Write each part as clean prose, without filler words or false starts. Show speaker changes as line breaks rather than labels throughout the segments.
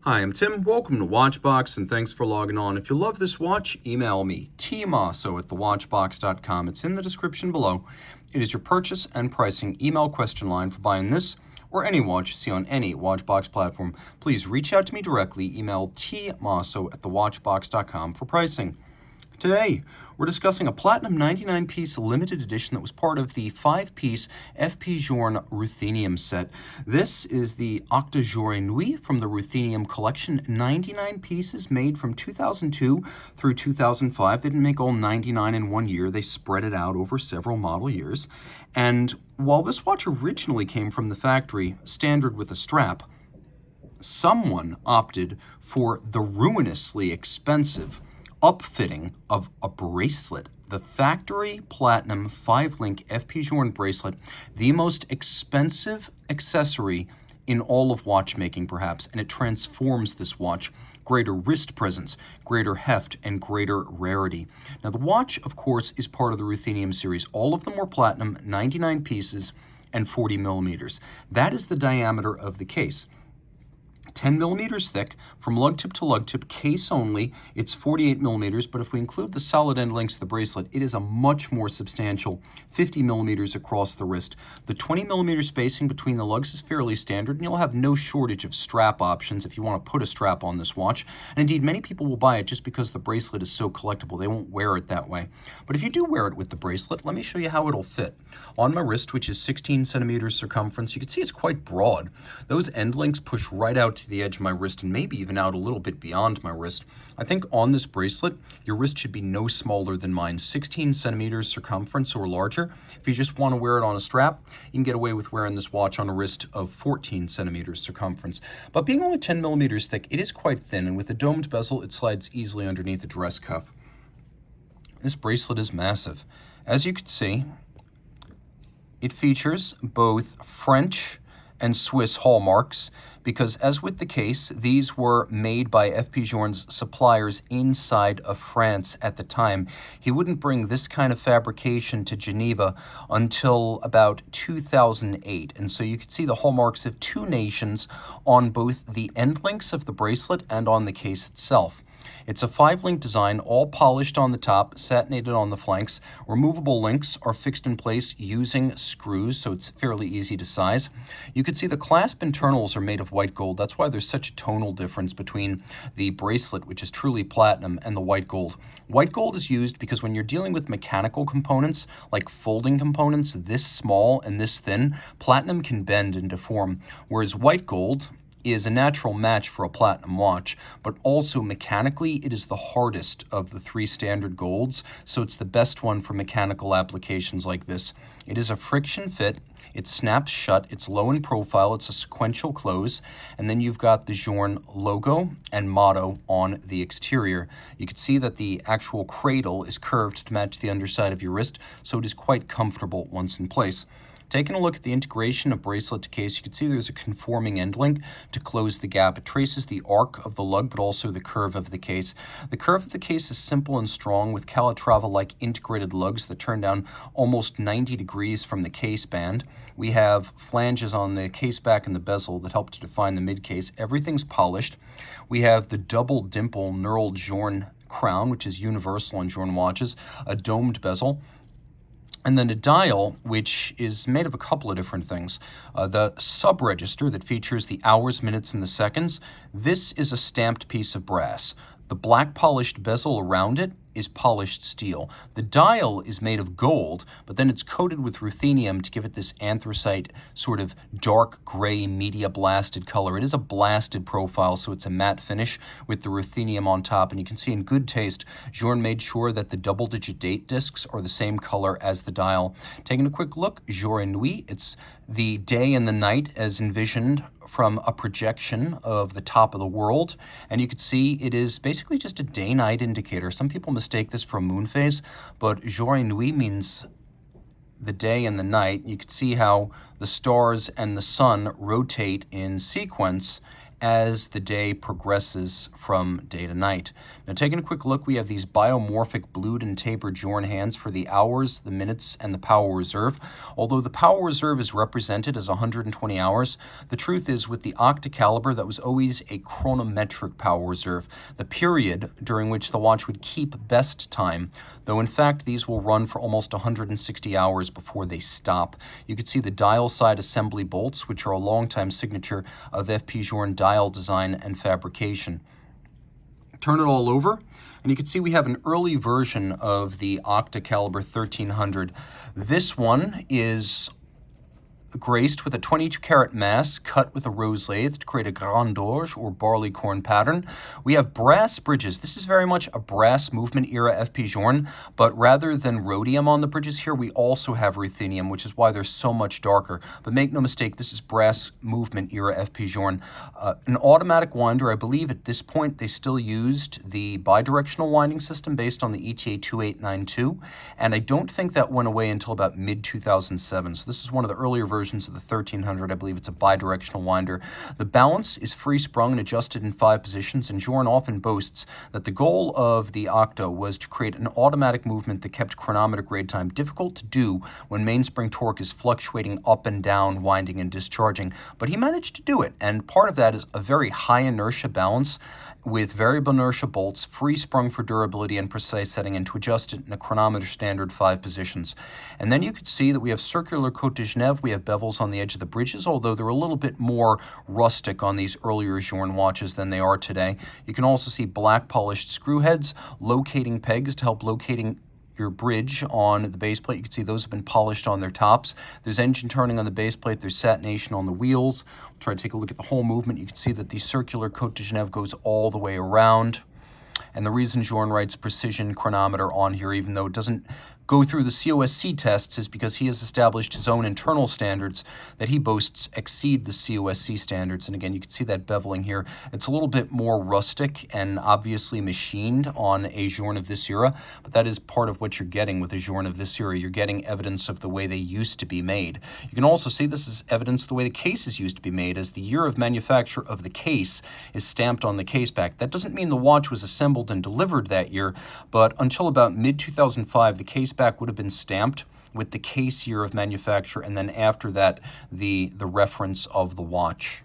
Hi, I'm Tim. Welcome to Watchbox, and thanks for logging on. If you love this watch, email me, Team Mosso at thewatchbox.com. It's in the description below. It is your purchase and pricing email question line for buying this or any watch you see on any Watchbox platform. Please reach out to me directly. Email tmosso at thewatchbox.com for pricing. Today, we're discussing a Platinum 99-piece limited edition that was part of the 5-piece FP Journe Ruthenium set. This is the Octa Jour Nuit from the Ruthenium collection. 99 pieces made from 2002 through 2005. They didn't make all 99 in one year. They spread it out over several model years. And while this watch originally came from the factory, standard with a strap, someone opted for the ruinously expensive upfitting of a bracelet, the factory platinum 5-link FP Journe bracelet, the most expensive accessory in all of watchmaking perhaps, and it transforms this watch. Greater wrist presence, greater heft, and greater rarity. Now the watch, of course, is part of the Ruthenium series. All of them were platinum, 99 pieces, and 40 millimeters. That is the diameter of the case. 10 millimeters thick, from lug tip to lug tip, case only, it's 48 millimeters, but if we include the solid end links of the bracelet, it is a much more substantial 50 millimeters across the wrist. The 20 millimeter spacing between the lugs is fairly standard, and you'll have no shortage of strap options if you want to put a strap on this watch. And indeed, many people will buy it just because the bracelet is so collectible. They won't wear it that way. But if you do wear it with the bracelet, let me show you how it'll fit. On my wrist, which is 16 centimeters circumference, you can see it's quite broad. Those end links push right out to the edge of my wrist and maybe even out a little bit beyond my wrist. I think on this bracelet, your wrist should be no smaller than mine, 16 centimeters circumference or larger. If you just want to wear it on a strap, you can get away with wearing this watch on a wrist of 14 centimeters circumference. But being only 10 millimeters thick, it is quite thin, and with a domed bezel, it slides easily underneath the dress cuff. This bracelet is massive. As you can see, it features both French and Swiss hallmarks, because as with the case, these were made by FP Journe's suppliers inside of France at the time. He wouldn't bring this kind of fabrication to Geneva until about 2008. And so you can see the hallmarks of two nations on both the end links of the bracelet and on the case itself. It's a 5-link design, all polished on the top, satinated on the flanks. Removable links are fixed in place using screws, so it's fairly easy to size. You can see the clasp internals are made of white gold. That's why there's such a tonal difference between the bracelet, which is truly platinum, and the white gold. White gold is used because when you're dealing with mechanical components, like folding components this small and this thin, platinum can bend and deform, whereas white gold is a natural match for a platinum watch, but also mechanically it is the hardest of the 3 standard golds, so it's the best one for mechanical applications like this. It is a friction fit, it snaps shut, it's low in profile, it's a sequential close, and then you've got the Journe logo and motto on the exterior. You can see that the actual cradle is curved to match the underside of your wrist, so it is quite comfortable once in place. Taking a look at the integration of bracelet to case, you can see there's a conforming end link to close the gap. It traces the arc of the lug, but also the curve of the case. The curve of the case is simple and strong with Calatrava-like integrated lugs that turn down almost 90 degrees from the case band. We have flanges on the case back and the bezel that help to define the mid-case. Everything's polished. We have the double dimple knurled Journe crown, which is universal on Journe watches, a domed bezel, and then a dial, which is made of a couple of different things. The sub-register that features the hours, minutes, and the seconds, this is a stamped piece of brass. The black polished bezel around it is polished steel. The dial is made of gold, but then it's coated with ruthenium to give it this anthracite sort of dark gray media blasted color. It is a blasted profile, so it's a matte finish with the ruthenium on top, and you can see in good taste, Journe made sure that the double-digit date discs are the same color as the dial. Taking a quick look, Jour Nuit, it's the day and the night as envisioned from a projection of the top of the world, and you can see it is basically just a day-night indicator. Some people mistake this for a moon phase, but Jour Nuit means the day and the night. You can see how the stars and the sun rotate in sequence as the day progresses from day to night. Now, taking a quick look, we have these biomorphic blued and tapered Journe hands for the hours, the minutes, and the power reserve. Although the power reserve is represented as 120 hours, the truth is with the Octa caliber, that was always a chronometric power reserve, the period during which the watch would keep best time, though in fact these will run for almost 160 hours before they stop. You can see the dial side assembly bolts, which are a long-time signature of FP Journe dial design and fabrication. Turn it all over, and you can see we have an early version of the Octa caliber 1300. This one is graced with a 22-karat mass cut with a rose lathe to create a grand orge or barleycorn pattern. We have brass bridges. This is very much a brass movement era FP Journe, but rather than rhodium on the bridges here, we also have ruthenium, which is why they're so much darker. But make no mistake, this is brass movement era FP Journe. An automatic winder, I believe at this point they still used the bidirectional winding system based on the ETA 2892, and I don't think that went away until about mid-2007. So this is one of the earlier versions of the 1300. I believe it's a bidirectional winder. The balance is free sprung and adjusted in 5 positions, and Journe often boasts that the goal of the Octa was to create an automatic movement that kept chronometer grade time difficult to do when mainspring torque is fluctuating up and down, winding and discharging. But he managed to do it, and part of that is a very high inertia balance with variable inertia bolts, free sprung for durability and precise setting, and to adjust it in a chronometer standard 5 positions. And then you could see that we have circular Côte de Genève, we have bevels on the edge of the bridges, although they're a little bit more rustic on these earlier Journe watches than they are today. You can also see black polished screw heads, locating pegs to help locating your bridge on the base plate. You can see those have been polished on their tops. There's engine turning on the base plate. There's satination on the wheels. We'll try to take a look at the whole movement. You can see that the circular Côte de Genève goes all the way around. And the reason Journe writes precision chronometer on here, even though it doesn't go through the COSC tests, is because he has established his own internal standards that he boasts exceed the COSC standards. And again, you can see that beveling here. It's a little bit more rustic and obviously machined on a Journe of this era, but that is part of what you're getting with a Journe of this era. You're getting evidence of the way they used to be made. You can also see this is evidence of the way the cases used to be made, as the year of manufacture of the case is stamped on the case back. That doesn't mean the watch was assembled and delivered that year, but until about mid-2005, the case back would have been stamped with the case year of manufacture, and then after that, the reference of the watch.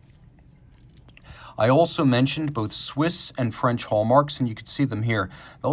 I also mentioned both Swiss and French hallmarks, and you can see them here. That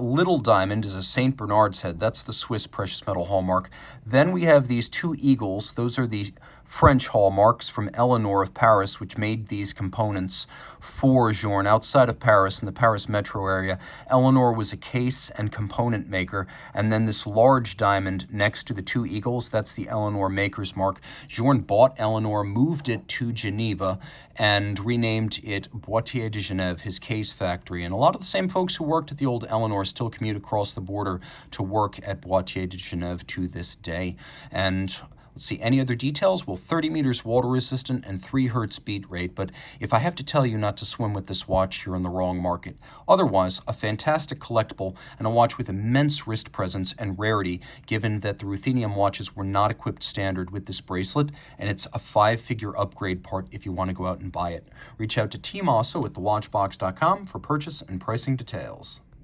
little diamond is a St. Bernard's head. That's the Swiss precious metal hallmark. Then we have these 2 eagles. Those are the French hallmarks from Eleanor of Paris, which made these components for Journe outside of Paris in the Paris metro area. Eleanor was a case and component maker, and then this large diamond next to the 2 eagles, that's the Eleanor maker's mark. Journe bought Eleanor, moved it to Geneva, and renamed it Boîtier de Genève, his case factory. And a lot of the same folks who worked at the old Eleanor still commute across the border to work at Boîtier de Genève to this day. And let's see, any other details? Well, 30 meters water resistant and 3 hertz beat rate, but if I have to tell you not to swim with this watch, you're in the wrong market. Otherwise, a fantastic collectible and a watch with immense wrist presence and rarity, given that the Ruthenium watches were not equipped standard with this bracelet, and it's a 5-figure upgrade part if you want to go out and buy it. Reach out to Team Mosso at thewatchbox.com for purchase and pricing details.